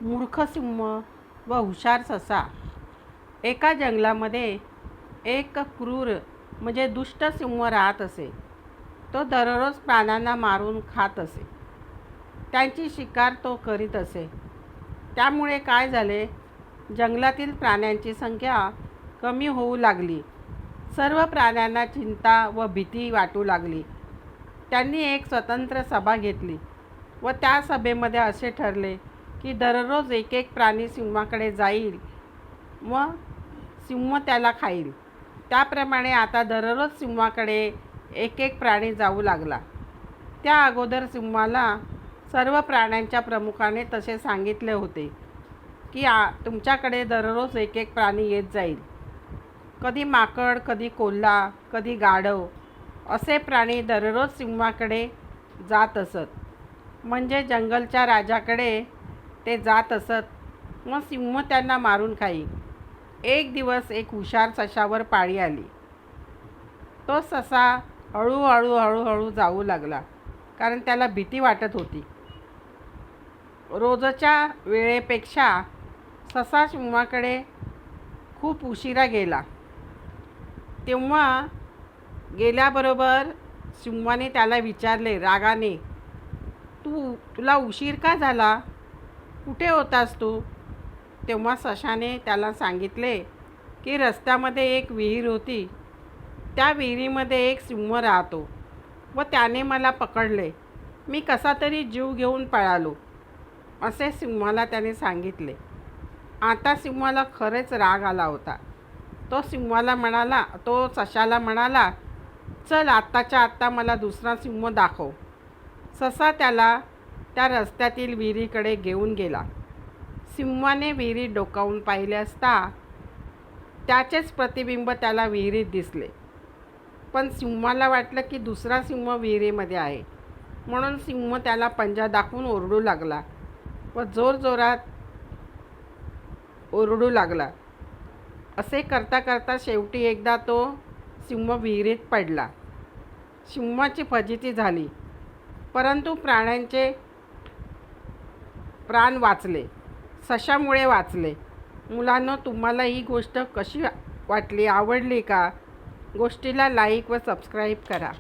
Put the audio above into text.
मूर्ख सिंह व हुशार ससा. एका जंगलामध्ये एक क्रूर म्हणजे दुष्ट सिंह राहत असे. तो दररोज प्राण्यांना मारून खात असे. त्यांची शिकार तो करीत असे. त्यामुळे काय झाले, जंगलातील प्राण्यांची संख्या कमी होऊ लागली. सर्व प्राण्यांना चिंता व भीती वाटू लागली. त्यांनी एक स्वतंत्र सभा घेतली व त्या सभेमध्ये असे ठरले की दररोज एक एक प्राणी सिंहाकडे जाईल व सिंह त्याला खाईल. त्याप्रमाणे आता दररोज सिंहाकडे एक एक प्राणी जाऊ लागला. त्या अगोदर सिंहाला सर्व प्राण्यांच्या प्रमुखाने तसे सांगितले होते की तुमच्याकडे दररोज एक एक प्राणी येत जाईल. कधी माकड, कधी कोल्हा, कधी गाढव असे प्राणी दररोज सिंहाकडे जात असत. म्हणजे जंगलच्या राजाकडे ते जात असत व सिंह त्यांना मारून खाई. एक दिवस एक हुशार सशावर पाळी आली. तो ससा हळूहळू जाऊ लागला, कारण त्याला भीती वाटत होती. रोजच्या वेळेपेक्षा ससा सिंहाकडे खूप उशिरा गेला. तेव्हा गेल्याबरोबर सिंहाने त्याला विचारले रागाने, तुला उशीर का झाला? कुठे होतास तू? तेव्हा सशाने त्याला सांगितले की रस्त्यामध्ये एक विहीर होती. त्या विहिरीमध्ये एक सिंह राहतो व त्याने मला पकडले. मी कसा तरी जीव घेऊन पळालो, असे सिंहाला त्याने सांगितले. आता सिंहाला खरेच राग आला होता. तो सशाला म्हणाला, चल आत्ताच्या आत्ता मला दुसरा सिंह दाखव. ससा त्याला त्या रस्त्यातील विहिरीकडे घेऊन गेला. सिंहाने विहिरीत डोकावून पाहिले असता त्याचेच प्रतिबिंब त्याला विहिरीत दिसले. पण सिंहाला वाटलं की दुसरा सिंह विहिरीमध्ये आहे, म्हणून सिंह त्याला पंजा दाखवून ओरडू लागला व जोरजोरात ओरडू लागला. असे करता करता शेवटी एकदा तो सिंह विहिरीत पडला. सिंहाची फजिती झाली, परंतु प्राण्यांचे प्राण वाचले, सशामुळे वाचले. मुलांनो, तुम्हाला ही गोष्ट कशी वाटली, आवडली का? गोष्टीला लाईक व सबस्क्राईब करा.